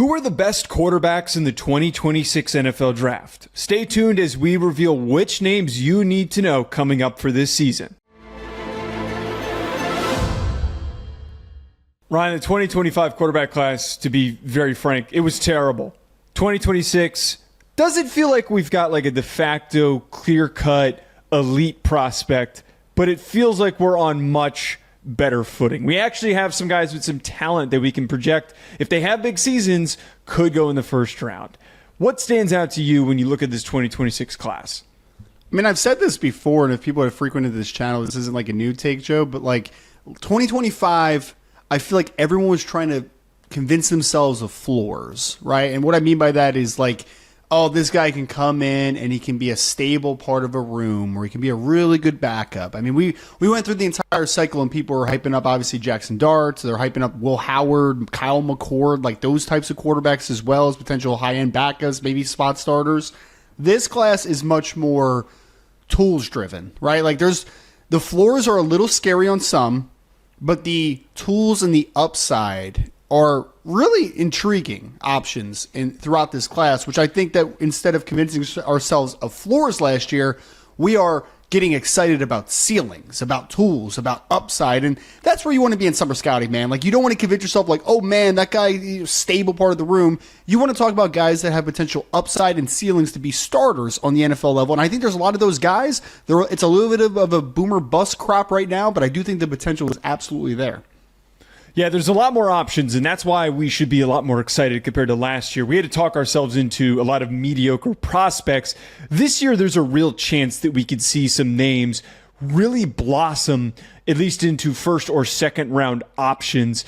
Who are the best quarterbacks in the 2026 NFL Draft? Stay tuned as we reveal which names you need to know coming up for this season. Ryan, the 2025 quarterback class, to be very frank, it was terrible. 2026 doesn't feel like we've got like a de facto, clear-cut, elite prospect, but it feels like we're on much better footing. We actually have some guys with some talent that we can project, if they have big seasons, could go in the first round. What stands out to you when you look at this 2026 class? I mean, I've said this before, and if people have frequented this channel, this isn't like a new take, Joe, but like 2025, I feel like everyone was trying to convince themselves of floors, right? And what I mean by that is like, oh, this guy can come in and he can be a stable part of a room, or he can be a really good backup. I mean, we went through the entire cycle and people were hyping up, obviously, Jackson Dart. They're hyping up Will Howard, Kyle McCord, like those types of quarterbacks, as well as potential high-end backups, maybe spot starters. This class is much more tools-driven, right? Like the floors are a little scary on some, but the tools and the upside are really intriguing options throughout this class, which I think that instead of convincing ourselves of floors last year, we are getting excited about ceilings, about tools, about upside. And that's where you want to be in summer scouting, man. Like, you don't want to convince yourself like, oh man, that guy, stable part of the room. You want to talk about guys that have potential upside and ceilings to be starters on the NFL level. And I think there's a lot of those guys. It's a little bit of a boomer bust crop right now, but I do think the potential is absolutely there. Yeah, there's a lot more options, and that's why we should be a lot more excited compared to last year. We had to talk ourselves into a lot of mediocre prospects. This year, there's a real chance that we could see some names really blossom, at least into first or second round options.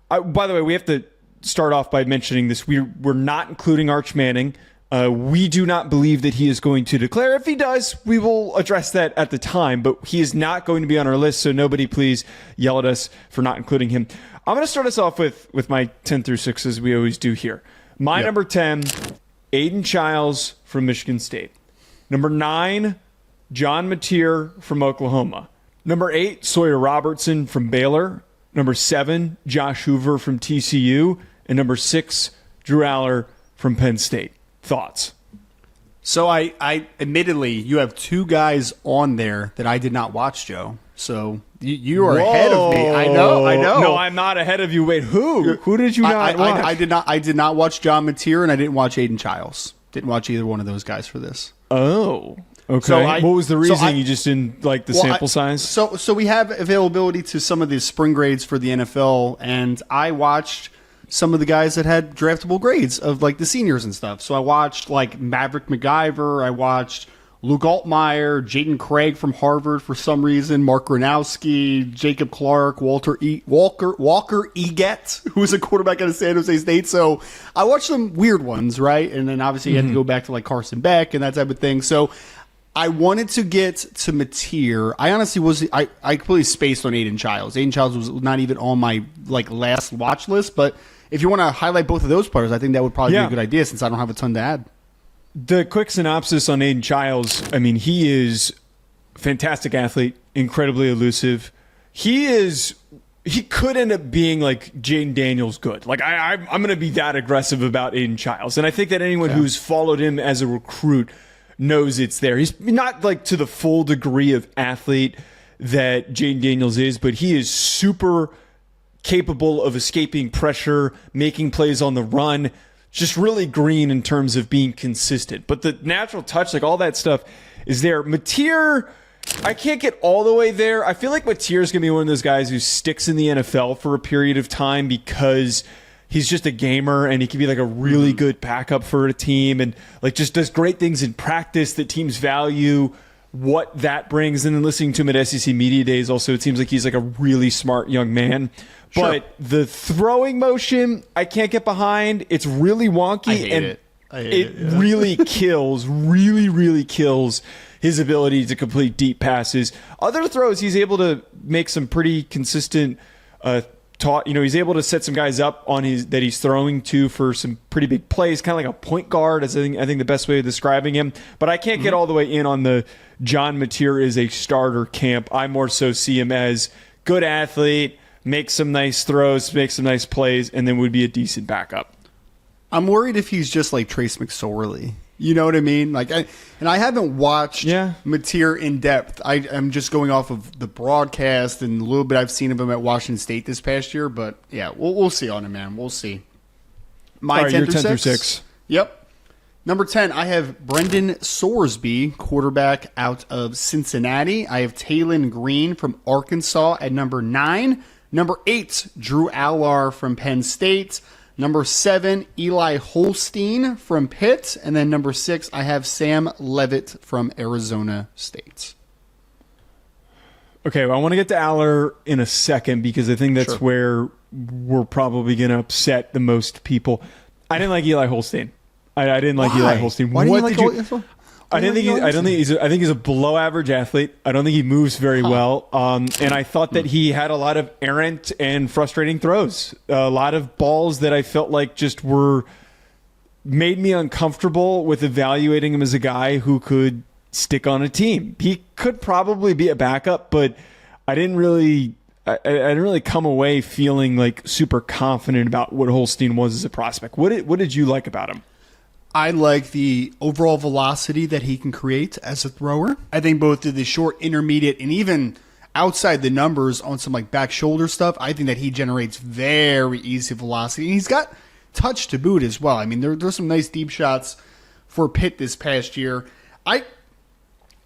By the way, we have to start off by mentioning this. We're not including Arch Manning. We do not believe that he is going to declare. If he does, we will address that at the time, but he is not going to be on our list, so nobody please yell at us for not including him. I'm going to start us off with my 10 through 6, as we always do here. My number 10, Aiden Childs from Michigan State. Number 9, John Mateer from Oklahoma. Number 8, Sawyer Robertson from Baylor. Number 7, Josh Hoover from TCU. And number 6, Drew Allar from Penn State. Thoughts? So I admittedly, you have two guys on there that I did not watch, Joe. So you are ahead of me. I know. No, I'm not ahead of you. Wait, who? Who did you not watch? I did not watch John Mateer, and I didn't watch Aiden Childs. Didn't watch either one of those guys for this. Oh, okay. So what was the reason? You just didn't like the sample size? So we have availability to some of the spring grades for the NFL, and I watched some of the guys that had draftable grades of like the seniors and stuff. So I watched like Maverick McIver. I watched Luke Altmaier, Jaden Craig from Harvard for some reason, Mark Gronowski, Jacob Clark, Walker Eget, who was a quarterback out of San Jose State. So I watched some weird ones, right? And then obviously you had to go back to like Carson Beck and that type of thing. So I wanted to get to Mateer. I honestly I completely spaced on Aiden Childs. Aiden Childs was not even on my like last watch list, but if you want to highlight both of those players, I think that would probably be a good idea since I don't have a ton to add. The quick synopsis on Aiden Childs, I mean, he is a fantastic athlete, incredibly elusive. He could end up being like Jaden Daniels good. Like I'm going to be that aggressive about Aiden Childs. And I think that anyone who's followed him as a recruit knows it's there. He's not like to the full degree of athlete that Jaden Daniels is, but he is super capable of escaping pressure, making plays on the run, just really green in terms of being consistent. But the natural touch, like all that stuff is there. Mateer, I can't get all the way there. I feel like Mateer is going to be one of those guys who sticks in the NFL for a period of time because he's just a gamer and he can be like a really good backup for a team and like just does great things in practice that teams value what that brings. And then listening to him at SEC Media Days also, it seems like he's like a really smart young man. But the throwing motion, I can't get behind. It's really wonky. It really kills, really kills his ability to complete deep passes. Other throws, he's able to make some pretty consistent he's able to set some guys up on that he's throwing to for some pretty big plays, kind of like a point guard, is I think the best way of describing him. But I can't get all the way in on the John Mateer is a starter camp. I more so see him as good athlete, make some nice throws, make some nice plays, and then would be a decent backup. I'm worried if he's just like Trace McSorley. You know what I mean? Like, I haven't watched Mateer in depth. I'm just going off of the broadcast and a little bit I've seen of him at Washington State this past year. But yeah, we'll see on him, man. We'll see. My 10 through 6. Yep. Number 10, I have Brendan Sorsby, quarterback out of Cincinnati. I have Taylon Green from Arkansas at number 9. Number 8, Drew Allar from Penn State. Number 7, Eli Holstein from Pitt. And then number 6, I have Sam Levitt from Arizona State. Okay, well, I want to get to Allar in a second because I think that's where we're probably going to upset the most people. I didn't like Eli Holstein. I didn't like Eli Holstein. Why didn't you like I think he's a below average athlete. I don't think he moves very well. And I thought that he had a lot of errant and frustrating throws. A lot of balls that I felt like just made me uncomfortable with evaluating him as a guy who could stick on a team. He could probably be a backup, but I didn't really come away feeling like super confident about what Holstein was as a prospect. What did you like about him? I like the overall velocity that he can create as a thrower. I think both the short, intermediate, and even outside the numbers on some like back shoulder stuff, I think that he generates very easy velocity. And he's got touch to boot as well. I mean, there's some nice deep shots for Pitt this past year. I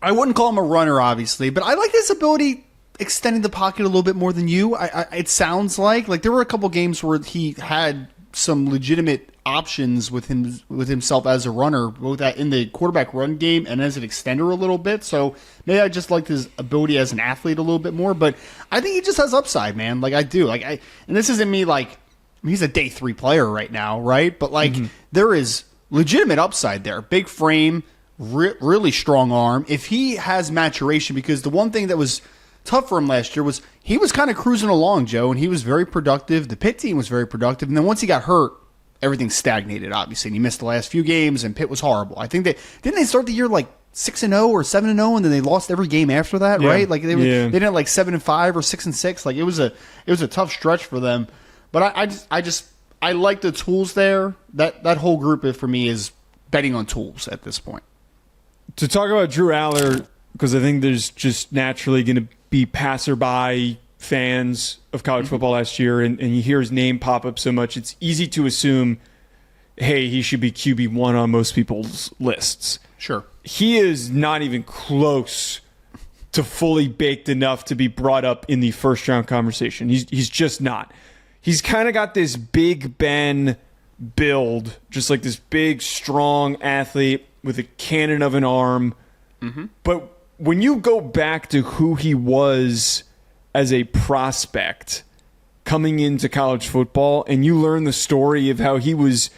wouldn't call him a runner, obviously, but I like his ability extending the pocket a little bit more than you. It sounds like there were a couple games where he had some legitimate options with himself as a runner, both in the quarterback run game and as an extender a little bit. So maybe I just liked his ability as an athlete a little bit more, but I think he just has upside, man. Like I do. And this isn't me like he's a day 3 player right now, right? But there is legitimate upside there. Big frame, really strong arm. If he has maturation, because the one thing that was tough for him last year was he was kind of cruising along, Joe, and he was very productive. The Pitt team was very productive. And then once he got hurt, everything stagnated, obviously, and he missed the last few games, and Pitt was horrible. I think didn't they start the year like 6-0 or 7-0, and then they lost every game after that, right? Like they didn't like 7-5 or 6-6. Like it was a tough stretch for them. But I like the tools there. That whole group for me is betting on tools at this point. To talk about Drew Allar, because I think there's just naturally going to be passerby fans of college football last year, and you hear his name pop up so much, it's easy to assume, hey, he should be QB1 on most people's lists. Sure. He is not even close to fully baked enough to be brought up in the first round conversation. He's just not. He's kind of got this Big Ben build, just like this big, strong athlete with a cannon of an arm. Mm-hmm. But when you go back to who he was as a prospect coming into college football, and you learn the story of how he was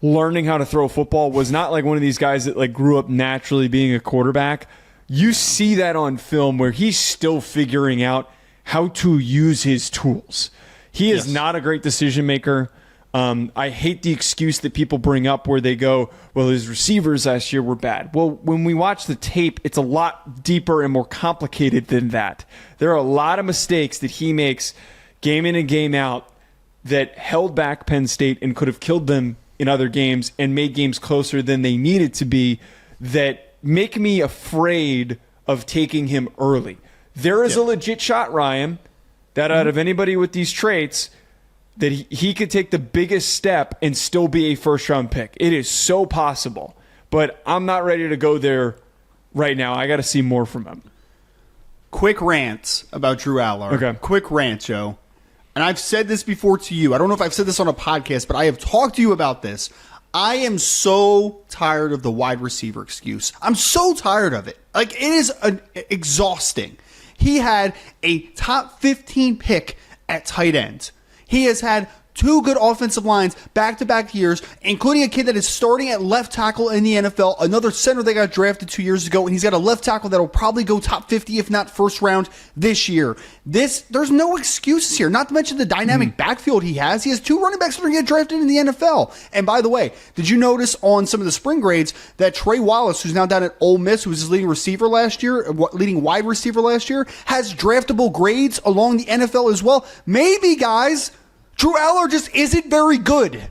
learning how to throw football, was not like one of these guys that like grew up naturally being a quarterback. You see that on film where he's still figuring out how to use his tools. He is not a great decision maker. I hate the excuse that people bring up where they go, well, his receivers last year were bad. Well, when we watch the tape, it's a lot deeper and more complicated than that. There are a lot of mistakes that he makes game in and game out that held back Penn State and could have killed them in other games and made games closer than they needed to be, that make me afraid of taking him early. There is a legit shot, Ryan, that out of anybody with these traits, that he could take the biggest step and still be a first-round pick. It is so possible. But I'm not ready to go there right now. I got to see more from him. Quick rant about Drew Allar. Okay. Quick rant, Joe. And I've said this before to you. I don't know if I've said this on a podcast, but I have talked to you about this. I am so tired of the wide receiver excuse. I'm so tired of it. Like, it is exhausting. He had a top 15 pick at tight end. He has had 2 good offensive lines back-to-back years, including a kid that is starting at left tackle in the NFL, another center that got drafted 2 years ago, and he's got a left tackle that will probably go top 50, if not first round this year. There's no excuses here, not to mention the dynamic backfield he has. He has 2 running backs that are going to get drafted in the NFL. And by the way, did you notice on some of the spring grades that Trey Wallace, who's now down at Ole Miss, who was his leading wide receiver last year, has draftable grades along the NFL as well? Maybe, guys, Drew Allar just isn't very good.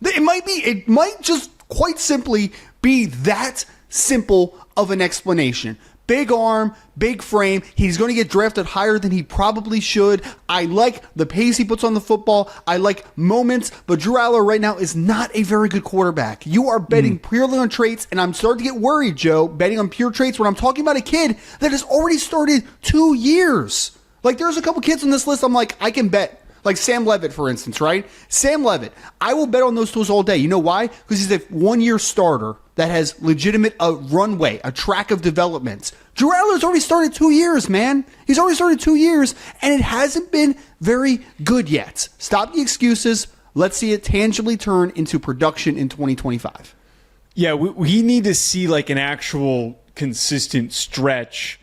It might just quite simply be that simple of an explanation. Big arm, big frame. He's going to get drafted higher than he probably should. I like the pace he puts on the football. I like moments, but Drew Allar right now is not a very good quarterback. You are betting purely on traits, and I'm starting to get worried, Joe, betting on pure traits when I'm talking about a kid that has already started 2 years. Like, there's a couple kids on this list I'm like, I can bet. Like Sam Levitt, for instance, right? Sam Levitt. I will bet on those tools all day. You know why? Because he's a one-year starter that has legitimate runway, a track of development. Drew Allar's already started 2 years, man. He's already started 2 years, and it hasn't been very good yet. Stop the excuses. Let's see it tangibly turn into production in 2025. Yeah, we need to see like an actual consistent stretch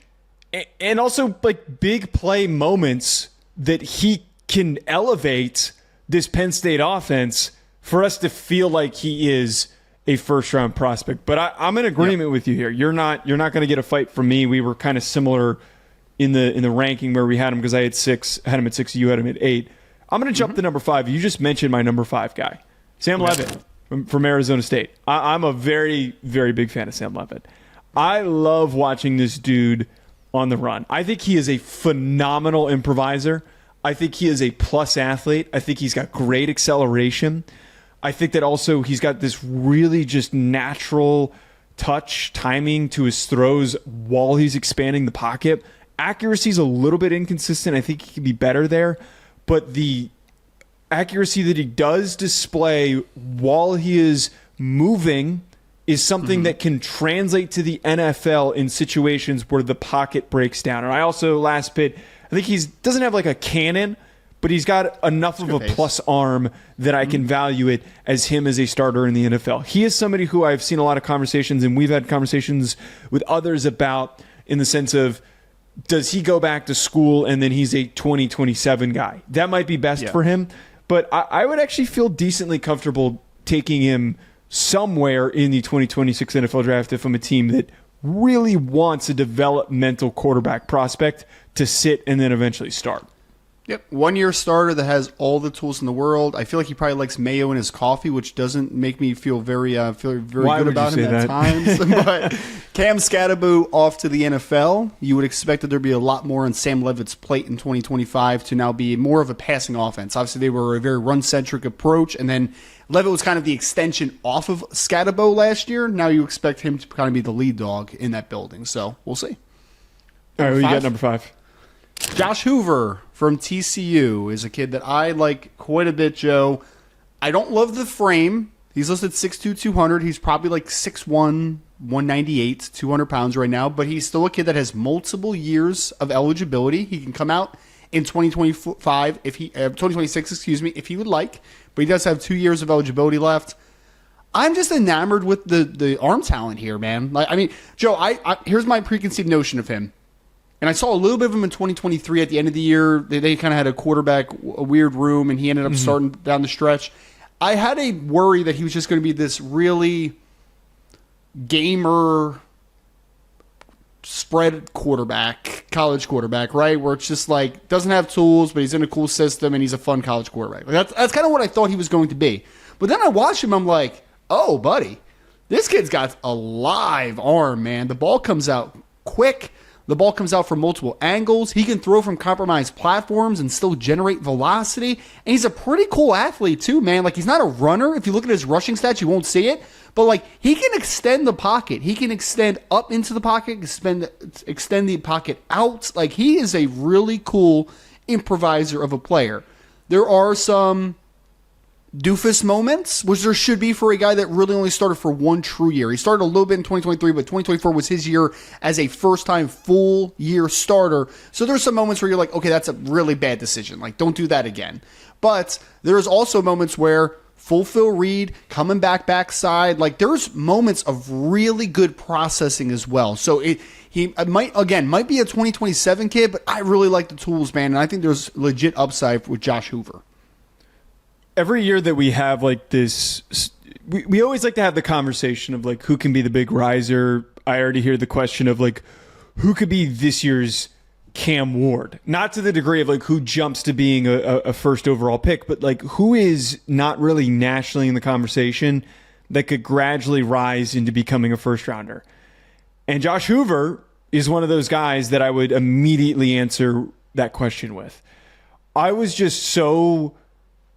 and also like big play moments that he can elevate this Penn State offense for us to feel like he is a first-round prospect. But I'm in agreement with you here. You're not going to get a fight from me. We were kind of similar in the ranking where we had him because I had him at 6, you had him at 8. I'm going to jump to number 5. You just mentioned my number 5 guy, Sam Levitt from Arizona State. I'm a very, very big fan of Sam Levitt. I love watching this dude on the run. I think he is a phenomenal improviser. I think he is a plus athlete. I think he's got great acceleration. I think that also he's got this really just natural touch, timing to his throws while he's expanding the pocket. Accuracy is a little bit inconsistent. I think he could be better there. But the accuracy that he does display while he is moving is something that can translate to the NFL in situations where the pocket breaks down. And I also, last bit, I think he doesn't have like a cannon, but he's got enough of a plus arm that I can value it as him as a starter in the NFL. He is somebody who I've seen a lot of conversations, and we've had conversations with others about in the sense of, does he go back to school and then he's a 2027 guy? That might be best for him, but I would actually feel decently comfortable taking him somewhere in the 2026 NFL draft if I'm a team that really wants a developmental quarterback prospect to sit and then eventually start. Yep, 1 year starter that has all the tools in the world. I feel like he probably likes mayo in his coffee, which doesn't make me feel very good about him at times. But Cam Scatterbo off to the NFL. You would expect that there'd be a lot more on Sam Levitt's plate in 2025 to now be more of a passing offense. Obviously, they were a very run-centric approach, and then Levitt was kind of the extension off of Scatterbo last year. Now you expect him to kind of be the lead dog in that building. So we'll see. All right, you got number 5. Josh Hoover from TCU is a kid that I like quite a bit, Joe. I don't love the frame. He's listed 6'2", 200. He's probably like 6'1", 198, 200 pounds right now, but he's still a kid that has multiple years of eligibility. He can come out in 2026, if he would like, but he does have 2 years of eligibility left. I'm just enamored with the arm talent here, man. Like, I mean, Joe, here's my preconceived notion of him. And I saw a little bit of him in 2023 at the end of the year. They kind of had a weird room, and he ended up starting down the stretch. I had a worry that he was just going to be this really gamer spread quarterback, college quarterback, right? Where it's just like, doesn't have tools, but he's in a cool system, and he's a fun college quarterback. That's kind of what I thought he was going to be. But then I watched him, I'm like, oh, buddy, this kid's got a live arm, man. The ball comes out quick. The ball comes out from multiple angles. He can throw from compromised platforms and still generate velocity. And he's a pretty cool athlete too, man. Like, he's not a runner. If you look at his rushing stats, you won't see it. But like, he can extend the pocket. He can extend up into the pocket, extend the pocket out. Like, he is a really cool improviser of a player. There are some doofus moments, which there should be for a guy that really only started for one true year. He started a little bit in 2023, but 2024 was his year as a first-time full-year starter. So there's some moments where you're like, okay, that's a really bad decision. Like, don't do that again. But there's also moments where full read, coming backside. Like, there's moments of really good processing as well. So he might be a 2027 kid, but I really like the tools, man, and I think there's legit upside with Josh Hoover. Every year that we have like this, we always like to have the conversation of like, who can be the big riser. I already hear the question of like, who could be this year's Cam Ward. Not to the degree of like who jumps to being a first overall pick, but like who is not really nationally in the conversation that could gradually rise into becoming a first rounder. And Josh Hoover is one of those guys that I would immediately answer that question with. I was just so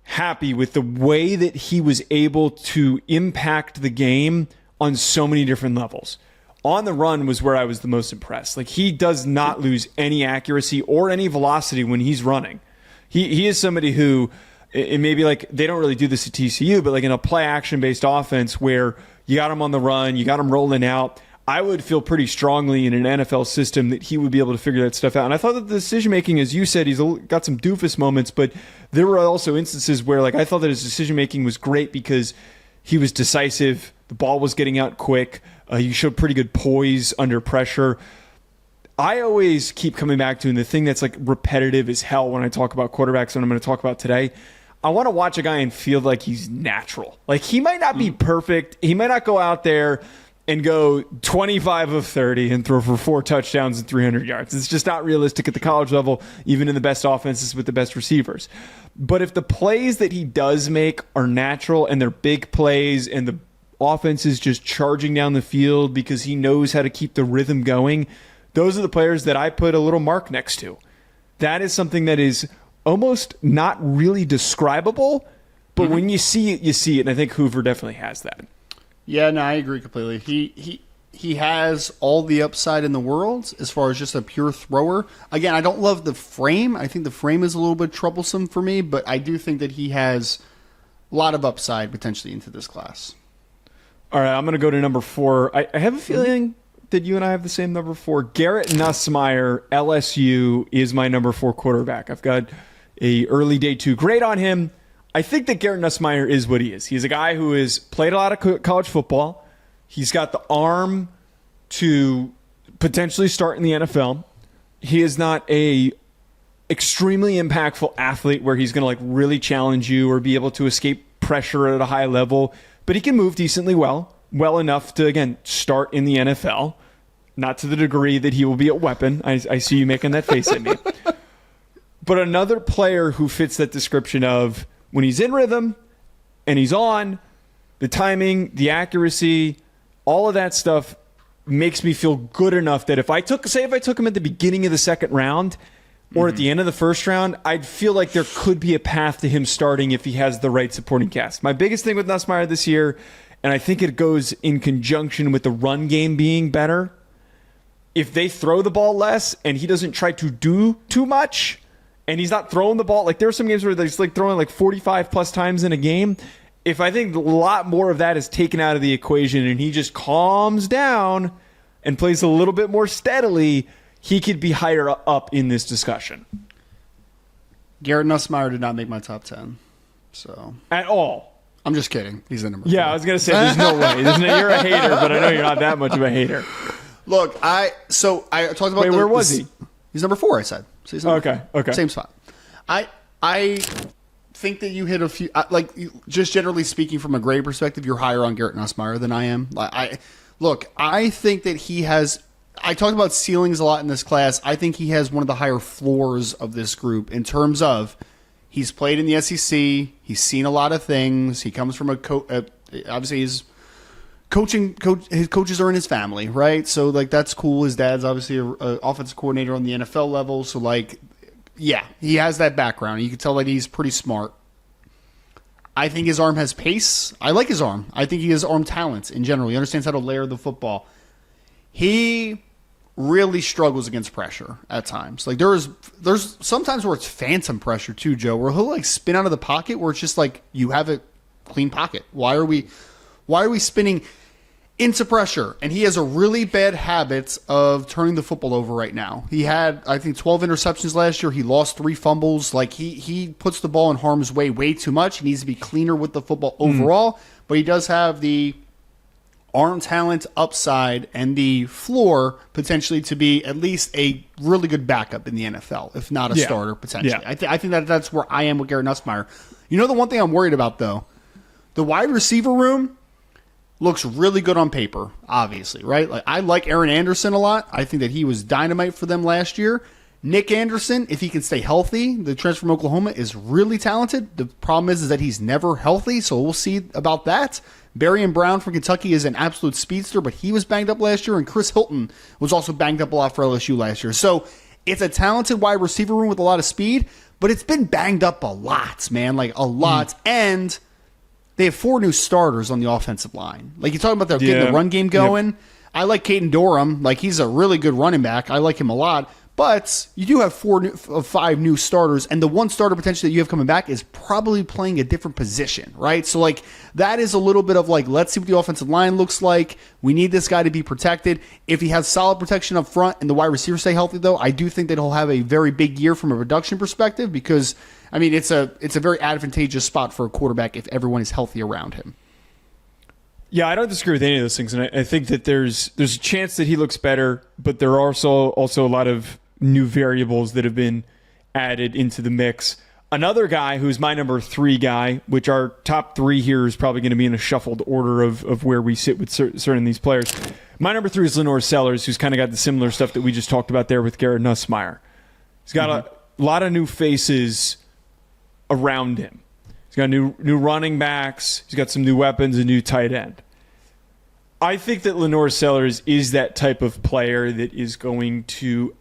happy with the way that he was able to impact the game on so many different levels. On the run was where I was the most impressed. Like, he does not lose any accuracy or any velocity when he's running. He is somebody who, it may be like, they don't really do this at TCU, but like in a play action based offense where you got him on the run, you got him rolling out, I would feel pretty strongly in an NFL system that he would be able to figure that stuff out. And I thought that the decision-making, as you said, he's got some doofus moments, but there were also instances where like I thought that his decision-making was great because he was decisive, the ball was getting out quick, he showed pretty good poise under pressure. I always keep coming back to, and the thing that's like repetitive as hell when I talk about quarterbacks, and I'm going to talk about today, I want to watch a guy and feel like he's natural. Like, he might not be perfect, he might not go out there and go 25 of 30 and throw for 4 touchdowns and 300 yards. It's just not realistic at the college level, even in the best offenses with the best receivers. But if the plays that he does make are natural and they're big plays and the offense is just charging down the field because he knows how to keep the rhythm going, those are the players that I put a little mark next to. That is something that is almost not really describable, but when you see it, you see it. And I think Hoover definitely has that. Yeah, no, I agree completely. He has all the upside in the world as far as just a pure thrower. Again, I don't love the frame. I think the frame is a little bit troublesome for me, but I do think that he has a lot of upside potentially into this class. All right, I'm going to go to number 4. I have a feeling that you and I have the same number 4. Garrett Nussmeirer, LSU, is my number 4 quarterback. I've got a early day 2 grade on him. I think that Garrett Nussmeirer is what he is. He's a guy who has played a lot of college football. He's got the arm to potentially start in the NFL. He is not a extremely impactful athlete where he's going to like really challenge you or be able to escape pressure at a high level, but he can move decently well enough to, again, start in the NFL. Not to the degree that he will be a weapon. I see you making that face at me. But another player who fits that description of when he's in rhythm and he's on, the timing, the accuracy, all of that stuff makes me feel good enough that if I took him at the beginning of the second round or at the end of the first round, I'd feel like there could be a path to him starting if he has the right supporting cast. My biggest thing with Nussmeirer this year, and I think it goes in conjunction with the run game being better, if they throw the ball less and he doesn't try to do too much, and he's not throwing the ball, like there are some games where he's like throwing like 45 plus times in a game. If I think a lot more of that is taken out of the equation and he just calms down and plays a little bit more steadily, he could be higher up in this discussion. Garrett Nussmeirer did not make my top 10. So At all. I'm just kidding. He's the number 4. Yeah, I was going to say, there's no way. You're a hater, but I know you're not that much of a hater. Look, I talked about. Wait, where was he? He's number 4, I said. So he's number 4. Okay. Same spot. I think that you hit a few, like, just generally speaking from a grade perspective, you're higher on Garrett Nussmeirer than I am. I think that he has, I talked about ceilings a lot in this class. I think he has one of the higher floors of this group in terms of he's played in the SEC. He's seen a lot of things. He comes from obviously his coaches are in his family, right? So like that's cool. His dad's obviously an offensive coordinator on the NFL level. So like, yeah, he has that background. You can tell that he's pretty smart. I think his arm has pace. I like his arm. I think he has arm talent in general. He understands how to layer the football. He really struggles against pressure at times. Like there's sometimes where it's phantom pressure too, Joe, where he'll like spin out of the pocket where it's just like you have a clean pocket. Why are we spinning into pressure? And he has a really bad habit of turning the football over right now. He had, I think, 12 interceptions last year. He lost 3 fumbles. Like he puts the ball in harm's way too much. He needs to be cleaner with the football overall, but he does have the arm talent upside and the floor potentially to be at least a really good backup in the NFL, if not a starter potentially. Yeah. I think that's where I am with Garrett Nussmeirer. You know the one thing I'm worried about, though? The wide receiver room looks really good on paper, obviously, right? Like I like Aaron Anderson a lot. I think that he was dynamite for them last year. Nick Anderson, if he can stay healthy, the transfer from Oklahoma is really talented. The problem is that he's never healthy, so we'll see about that. Barry Brown from Kentucky is an absolute speedster, but he was banged up last year, and Chris Hilton was also banged up a lot for LSU last year. So it's a talented wide receiver room with a lot of speed, but it's been banged up a lot, man, like a lot. And they have 4 new starters on the offensive line. Like you're talking about getting the run game going. Yep. I like Caden Durham. Like he's a really good running back. I like him a lot. But you do have 5 new starters, and the one starter potentially that you have coming back is probably playing a different position, right? So, like, that is a little bit of, like, let's see what the offensive line looks like. We need this guy to be protected. If he has solid protection up front and the wide receivers stay healthy, though, I do think that he'll have a very big year from a production perspective because, I mean, it's a very advantageous spot for a quarterback if everyone is healthy around him. Yeah, I don't disagree with any of those things, and I think that there's a chance that he looks better, but there are also a lot of new variables that have been added into the mix. Another guy who's my number 3 guy, which our top 3 here is probably going to be in a shuffled order of where we sit with certain of these players. My number 3 is LaNorris, who's kind of got the similar stuff that we just talked about there with Garrett Nussmeirer. He's got a lot of new faces around him. He's got new running backs. He's got some new weapons, a new tight end. I think that LaNorris is that type of player that is going to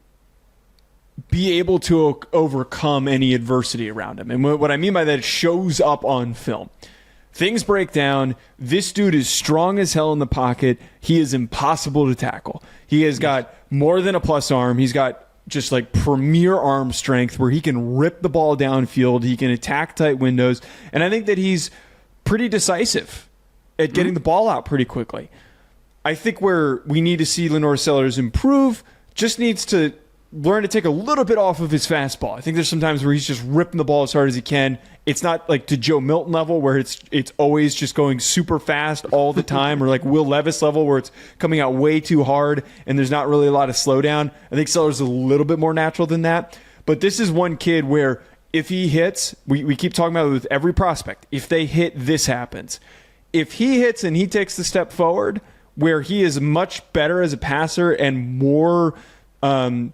be able to overcome any adversity around him. And what I mean by that, it shows up on film. Things break down. This dude is strong as hell in the pocket. He is impossible to tackle. He has got more than a plus arm. He's got just like premier arm strength where he can rip the ball downfield. He can attack tight windows. And I think that he's pretty decisive at getting the ball out pretty quickly. I think where we need to see LaNorris improve just needs to learn to take a little bit off of his fastball. I think there's some times where he's just ripping the ball as hard as he can. It's not like to Joe Milton level where it's always just going super fast all the time, or like Will Levis level where it's coming out way too hard and there's not really a lot of slowdown. I think Sellers is a little bit more natural than that. But this is one kid where if he hits, we keep talking about it with every prospect. If they hit, this happens. If he hits and he takes the step forward where he is much better as a passer and more calm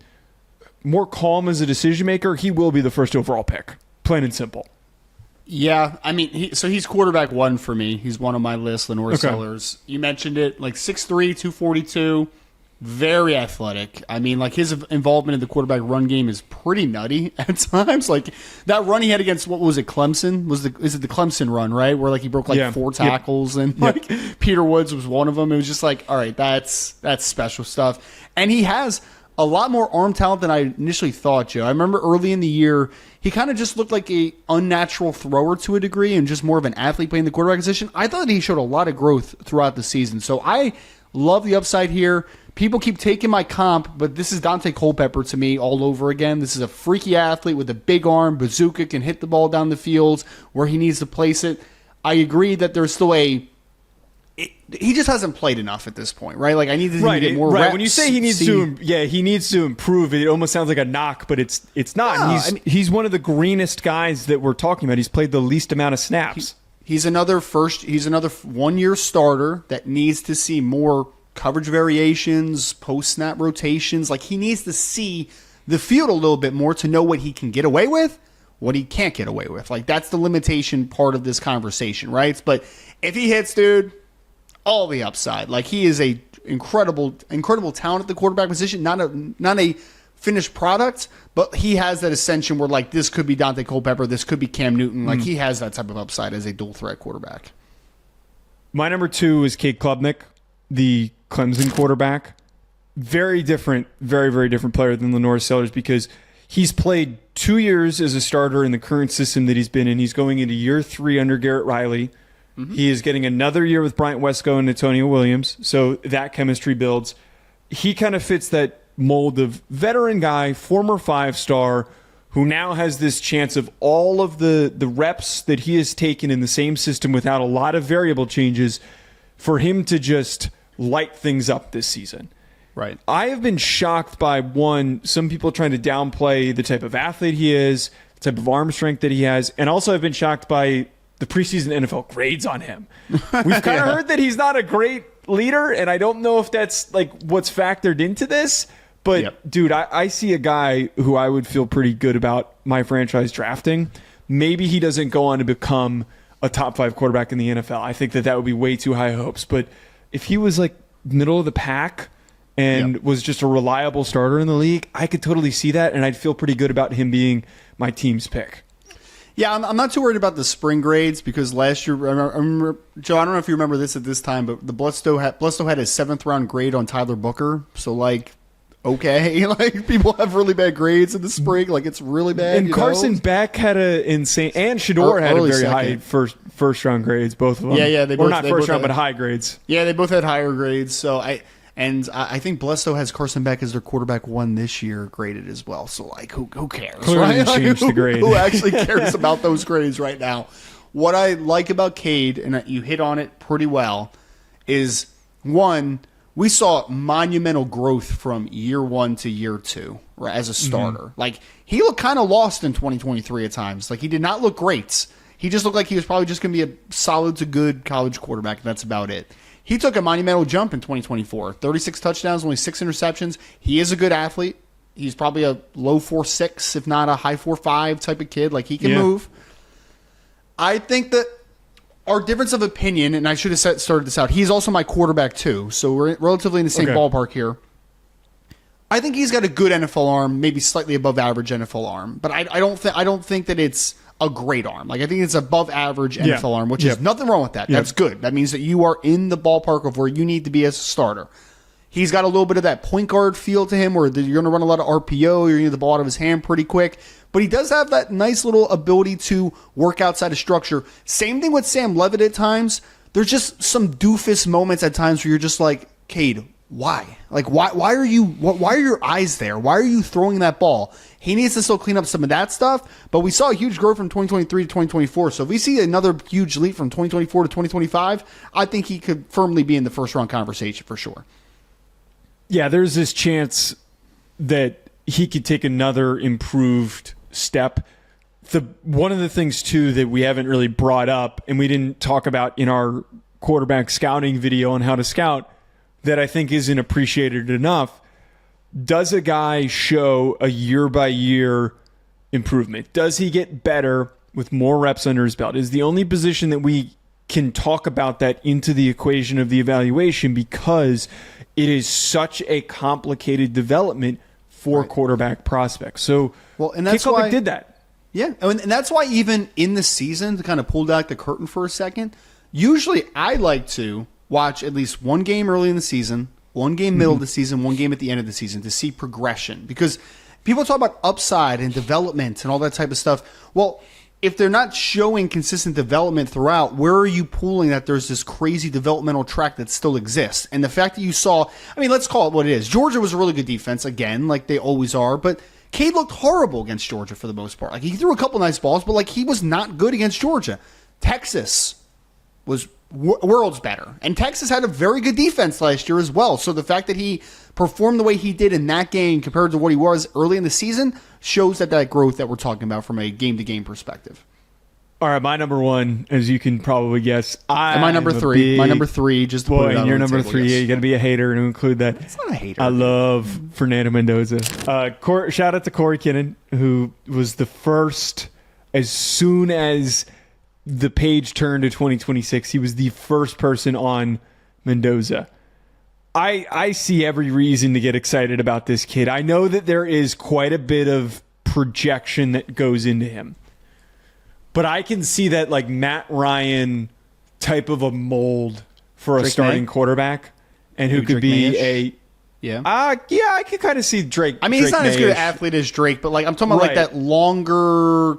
as a decision maker, he will be the first overall pick. Plain and simple. Yeah, I mean, he's quarterback 1 for me. He's one on my list, LaNorris Sellers. You mentioned it, like 6'3", 242, very athletic. I mean, like his involvement in the quarterback run game is pretty nutty at times. Like that run he had against, what was it, Clemson? Is it the Clemson run, right? Where like he broke 4 tackles and like Peter Woods was one of them. It was just like, all right, that's special stuff. And he has a lot more arm talent than I initially thought, Joe. I remember early in the year, he kind of just looked like a unnatural thrower to a degree and just more of an athlete playing the quarterback position. I thought he showed a lot of growth throughout the season. So I love the upside here. People keep taking my comp, but this is Dante Culpepper to me all over again. This is a freaky athlete with a big arm, bazooka, can hit the ball down the field where he needs to place it. I agree that there's still he just hasn't played enough at this point, right? Like I need to get more reps. When you say he needs to improve, it almost sounds like a knock, but it's not. No, he's one of the greenest guys that we're talking about. He's played the least amount of snaps. He's another 1-year starter that needs to see more coverage variations, post-snap rotations. Like he needs to see the field a little bit more to know what he can get away with, what he can't get away with. Like that's the limitation part of this conversation, right? But if he hits, dude, all the upside. Like he is a incredible talent at the quarterback position. Not a finished product, but he has that ascension where like this could be Dante Culpepper, this could be Cam Newton. Like he has that type of upside as a dual threat quarterback. My number 2 is Cade Klubnik, the Clemson quarterback. Very different, very, very different player than LaNorris Sellers because he's played 2 years as a starter in the current system that he's been in. He's going into year 3 under Garrett Riley. He is getting another year with Bryant Wesco and Antonio Williams, so that chemistry builds. He kind of fits that mold of veteran guy, former 5-star, who now has this chance of all of the reps that he has taken in the same system without a lot of variable changes for him to just light things up this season. Right. I have been shocked by, some people trying to downplay the type of athlete he is, the type of arm strength that he has, and also I've been shocked by the preseason NFL grades on him. We've kind of heard that he's not a great leader, and I don't know if that's like what's factored into this, But, Yep. dude, I see a guy who I would feel pretty good about my franchise drafting. Maybe he doesn't go on to become a top 5 quarterback in the NFL. I think that would be way too high hopes. But if he was like middle of the pack and was just a reliable starter in the league, I could totally see that, and I'd feel pretty good about him being my team's pick. Yeah, I'm not too worried about the spring grades because last year, I remember, Joe, I don't know if you remember this at this time, but the Bledsoe had a 7th round grade on Tyler Booker. So, like, okay, like people have really bad grades in the spring. Like, it's really bad. And Carson Beck had a insane, and Shador had a very high first round grades, both of them. Yeah, they both, or not first round, but high grades. Yeah, they both had higher grades. So I think Bledsoe has Carson Beck as their quarterback 1 this year graded as well. So, like, who cares? Clearly right? changed the grade. Who actually cares about those grades right now? What I like about Cade, and you hit on it pretty well, is, one, we saw monumental growth from year 1 to year 2, right, as a starter. Mm-hmm. Like, he looked kind of lost in 2023 at times. Like, he did not look great. He just looked like he was probably just going to be a solid to good college quarterback, and that's about it. He took a monumental jump in 2024. 36 touchdowns, only 6 interceptions. He is a good athlete. He's probably a low 4.6, if not a high 4.5 type of kid. Like, he can move. I think that our difference of opinion, and I should have started this out, he's also my quarterback too, so we're relatively in the same ballpark here. I think he's got a good NFL arm, maybe slightly above average NFL arm, but I don't think that it's a great arm. Like, I think it's above average NFL arm, which is nothing wrong with that. That's good. That means that you are in the ballpark of where you need to be as a starter. He's got a little bit of that point guard feel to him where you're going to run a lot of RPO, you're going to get the ball out of his hand pretty quick, but he does have that nice little ability to work outside of structure. Same thing with Sam Levitt at times. There's just some doofus moments at times where you're just like, Cade, why? Like, why are your eyes there? Why are you throwing that ball? He needs to still clean up some of that stuff, but we saw a huge growth from 2023 to 2024. So if we see another huge leap from 2024 to 2025, I think he could firmly be in the first round conversation for sure. Yeah, there's this chance that he could take another improved step. One of the things, too, that we haven't really brought up and we didn't talk about in our quarterback scouting video on how to scout that I think isn't appreciated enough, does a guy show a year-by-year improvement? Does he get better with more reps under his belt? Is the only position that we can talk about that into the equation of the evaluation because it is such a complicated development for quarterback prospects. So, and that's why Klubnik did that. Yeah, and that's why even in the season, to kind of pull back the curtain for a second, usually I like to watch at least one game early in the season, one game middle of the season, one game at the end of the season to see progression. Because people talk about upside and development and all that type of stuff. Well, if they're not showing consistent development throughout, where are you pulling that there's this crazy developmental track that still exists? And the fact that you saw, I mean, let's call it what it is. Georgia was a really good defense, again, like they always are, but Cade looked horrible against Georgia for the most part. Like, he threw a couple nice balls, but, like, he was not good against Georgia. Texas was worlds better. And Texas had a very good defense last year as well. So the fact that he performed the way he did in that game compared to what he was early in the season shows that growth that we're talking about from a game-to-game perspective. All right, my number one, as you can probably guess, my number three, just to put it out your on the number table, three. yes. Yeah, you got to be a hater and include that. It's not a hater. I love Fernando Mendoza. Shout out to Corey Kinnan, who was the first, as soon as the page turned to 2026, he was the first person on Mendoza. I see every reason to get excited about this kid. I know that there is quite a bit of projection that goes into him. But I can see that, like, Matt Ryan type of a mold for a starting quarterback, and who could be a I could kind of see Drake. I mean, he's not as good an athlete as Drake, but, like, I'm talking about like that longer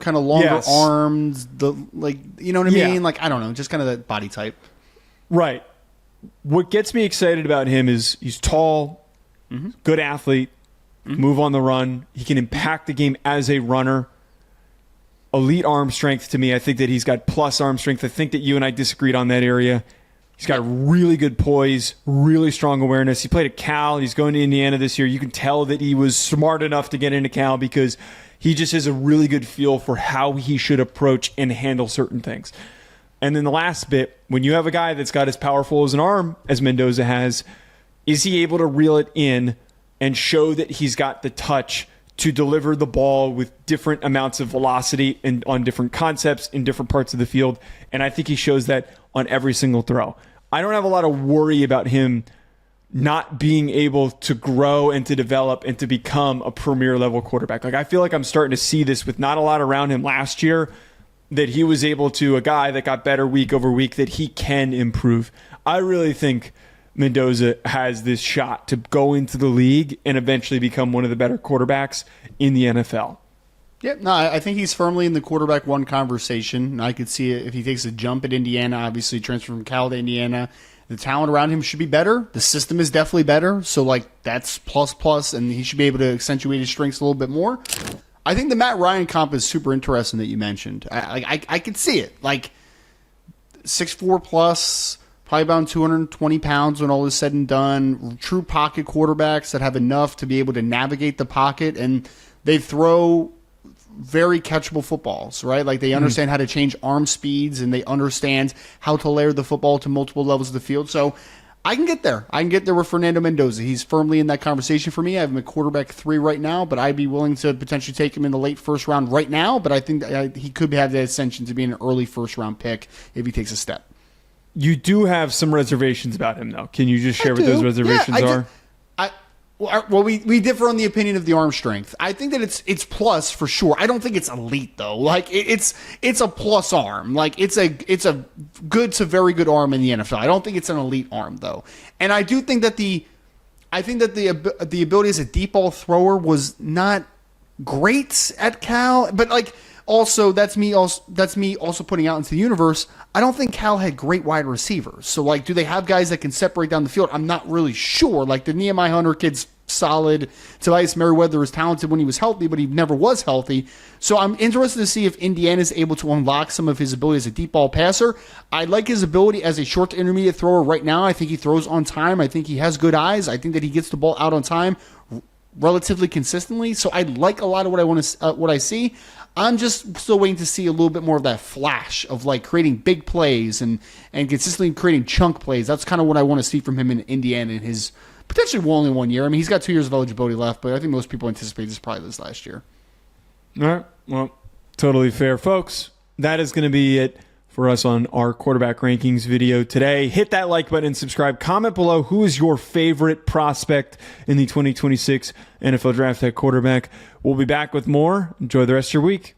arms, you know what I mean? Like, I don't know, just kind of that body type. Right. What gets me excited about him is he's tall, good athlete, move on the run. He can impact the game as a runner. Elite arm strength to me. I think that he's got plus arm strength. I think that you and I disagreed on that area. He's got really good poise, really strong awareness. He played at Cal. He's going to Indiana this year. You can tell that he was smart enough to get into Cal because he just has a really good feel for how he should approach and handle certain things. And then the last bit, when you have a guy that's got as powerful as an arm as Mendoza has, is he able to reel it in and show that he's got the touch to deliver the ball with different amounts of velocity and on different concepts in different parts of the field. And I think he shows that on every single throw. I don't have a lot of worry about him not being able to grow and to develop and to become a premier level quarterback. Like, I feel like I'm starting to see this with not a lot around him last year, that he was able to, a guy that got better week over week, that he can improve. I really think Mendoza has this shot to go into the league and eventually become one of the better quarterbacks in the NFL. Yeah, no, I think he's firmly in the quarterback one conversation. I could see it if he takes a jump at Indiana, obviously transfer from Cal to Indiana. The talent around him should be better. The system is definitely better. So, like, that's plus, and he should be able to accentuate his strengths a little bit more. I think the Matt Ryan comp is super interesting that you mentioned. I could see it. Like, 6'4 plus, probably about 220 pounds when all is said and done. True pocket quarterbacks that have enough to be able to navigate the pocket, and they throw very catchable footballs, right? Like, they understand how to change arm speeds, and they understand how to layer the football to multiple levels of the field. So I can get there. I can get there with Fernando Mendoza. He's firmly in that conversation for me. I have him at quarterback 3 right now, but I'd be willing to potentially take him in the late first round right now. But I think that he could have that ascension to be an early first round pick if he takes a step. You do have some reservations about him, though. Can you just share what those reservations are? Well, we differ on the opinion of the arm strength. I think that it's plus for sure. I don't think it's elite though. Like, it's a plus arm. Like, it's a good to very good arm in the NFL. I don't think it's an elite arm though. And I do think that the ability as a deep ball thrower was not great at Cal, but like, also that's me also putting out into the universe. I don't think Cal had great wide receivers. So, like, do they have guys that can separate down the field? I'm not really sure. Like, the Nehemiah Hunter kid's solid. Tobias Merriweather is talented when he was healthy, but he never was healthy. So I'm interested to see if Indiana's able to unlock some of his ability as a deep ball passer. I like his ability as a short to intermediate thrower right now. I think he throws on time. I think he has good eyes. I think that he gets the ball out on time relatively consistently. So I like a lot of what I see. I'm just still waiting to see a little bit more of that flash of, like, creating big plays and consistently creating chunk plays. That's kind of what I want to see from him in Indiana in his potentially only 1 year. I mean, he's got 2 years of eligibility left, but I think most people anticipate this probably this last year. All right. Well, totally fair, folks. That is going to be it for us on our quarterback rankings video today. Hit that like button and subscribe. Comment below who is your favorite prospect in the 2026 NFL Draft at quarterback. We'll be back with more. Enjoy the rest of your week.